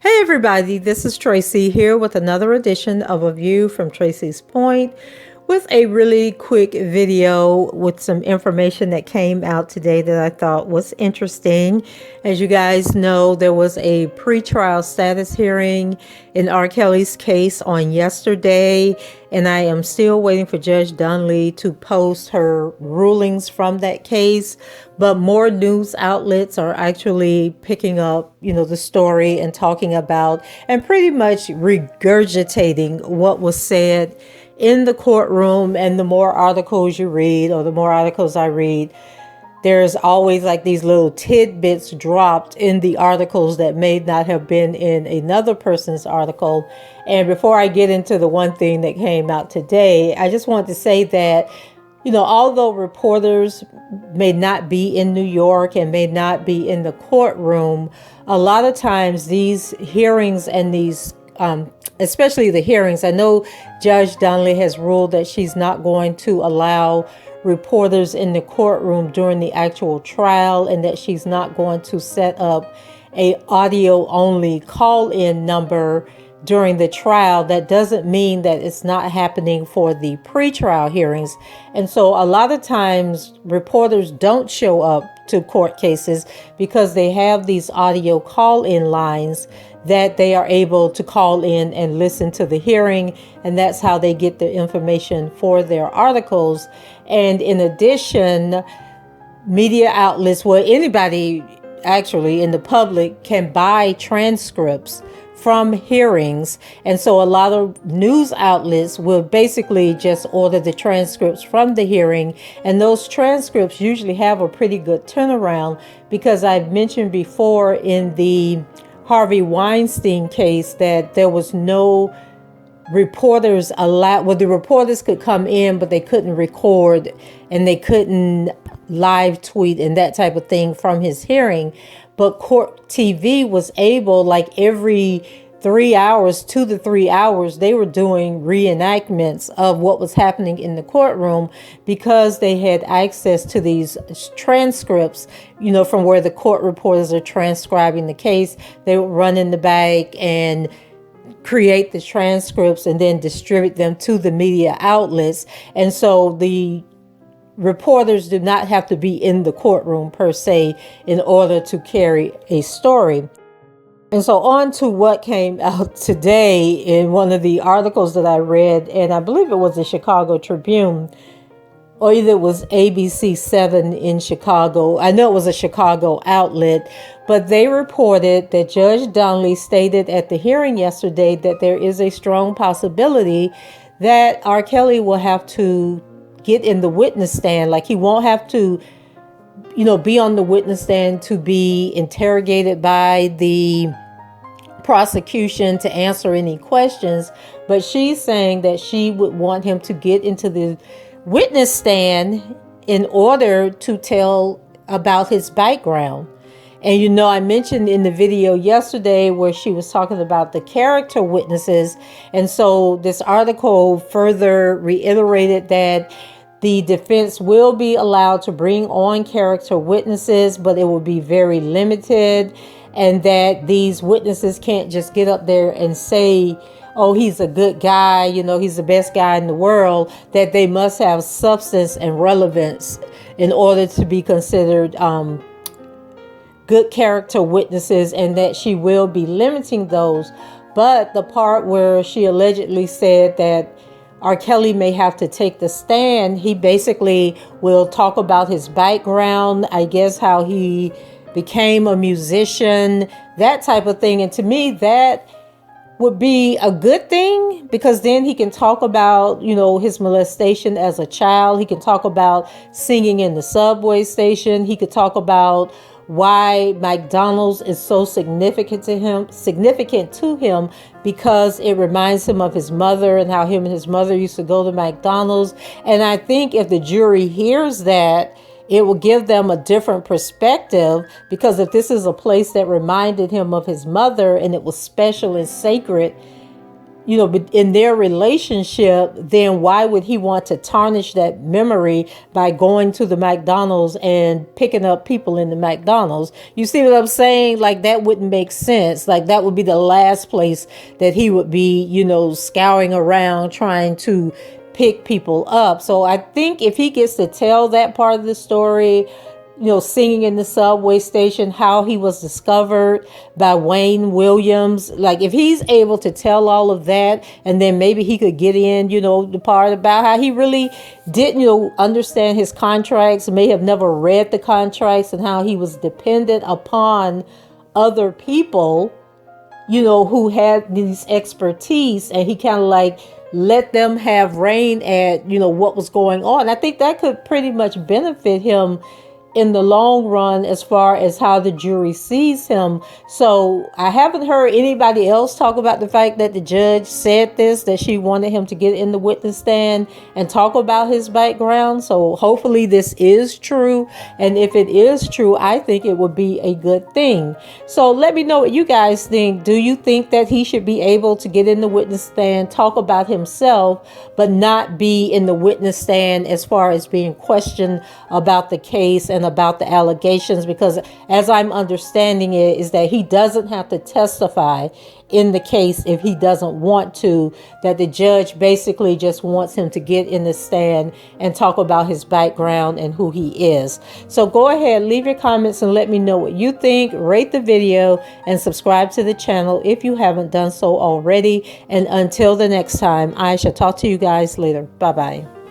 Hey everybody, this is Tracy here with another edition of A View from Tracy's Point with a really quick video with some information that came out today that I thought was interesting. As you guys know, there was a pretrial status hearing in R. Kelly's case on yesterday, and I am still waiting for Judge Donnelly to post her rulings from that case. But more news outlets are actually picking up, the story and talking about and pretty much regurgitating what was said in the courtroom. And the more articles you read, or the more articles I read, there's always like these little tidbits dropped in the articles that may not have been in another person's article. And before I get into the one thing that came out today, I just want to say that, although reporters may not be in New York and may not be in the courtroom, a lot of times these hearings and these especially the hearings, I know Judge Donnelly has ruled that she's not going to allow reporters in the courtroom during the actual trial, and that she's not going to set up a audio only call-in number during the trial. That doesn't mean that it's not happening for the pretrial hearings. And so a lot of times reporters don't show up to court cases because they have these audio call-in lines that they are able to call in and listen to the hearing, and that's how they get the information for their articles. And in addition, media outlets, well, anybody actually in the public can buy transcripts from hearings. And so a lot of news outlets will basically just order the transcripts from the hearing. And those transcripts usually have a pretty good turnaround, because I've mentioned before in the Harvey Weinstein case that there was no reporters allowed. Well, the reporters could come in, but they couldn't record and they couldn't live tweet and that type of thing from his hearing. But Court TV was able, like every 3 hours, 2 to 3 hours, they were doing reenactments of what was happening in the courtroom, because they had access to these transcripts, from where the court reporters are transcribing the case. They would run in the back and create the transcripts and then distribute them to the media outlets. And so the reporters do not have to be in the courtroom per se in order to carry a story. And so on to what came out today in one of the articles that I read, and I believe it was the Chicago Tribune, or either it was ABC7 in Chicago. I know it was a Chicago outlet, but they reported that Judge Donnelly stated at the hearing yesterday that there is a strong possibility that R. Kelly will have to get in the witness stand. Like, he won't have to be on the witness stand to be interrogated by the prosecution to answer any questions. But she's saying that she would want him to get into the witness stand in order to tell about his background. And I mentioned in the video yesterday where she was talking about the character witnesses. And so this article further reiterated that the defense will be allowed to bring on character witnesses, but it will be very limited, and that these witnesses can't just get up there and say, oh, he's a good guy, he's the best guy in the world, that they must have substance and relevance in order to be considered good character witnesses, and that she will be limiting those. But the part where she allegedly said that R. Kelly may have to take the stand, he basically will talk about his background, I guess how he became a musician, that type of thing. And to me, that would be a good thing, because then he can talk about, his molestation as a child. He can talk about singing in the subway station. He could talk about why McDonald's is so significant to him, because it reminds him of his mother and how him and his mother used to go to McDonald's. And I think if the jury hears that, it will give them a different perspective, because if this is a place that reminded him of his mother and it was special and sacred, you know, in their relationship, then why would he want to tarnish that memory by going to the McDonald's and picking up people in the McDonald's? You see what I'm saying? Like, that wouldn't make sense. Like, that would be the last place that he would be, you know, scouring around trying to pick people up. So I think if he gets to tell that part of the story, you know, singing in the subway station, how he was discovered by Wayne Williams. Like, if he's able to tell all of that, and then maybe he could get in, you know, the part about how he really didn't, you know, understand his contracts, may have never read the contracts, and how he was dependent upon other people, you know, who had these expertise, and he kind of like let them have reign at, you know, what was going on. I think that could pretty much benefit him in the long run as far as how the jury sees him. So I haven't heard anybody else talk about the fact that the judge said this, that she wanted him to get in the witness stand and talk about his background. So hopefully this is true. And if it is true, I think it would be a good thing. So let me know what you guys think. Do you think that he should be able to get in the witness stand, talk about himself, but not be in the witness stand as far as being questioned about the case and about the allegations? Because as I'm understanding it, is that he doesn't have to testify in the case if he doesn't want to, that the judge basically just wants him to get in the stand and talk about his background and who he is. So go ahead, leave your comments and let me know what you think. Rate the video and subscribe to the channel if you haven't done so already. And until the next time, I shall talk to you guys later. Bye-bye.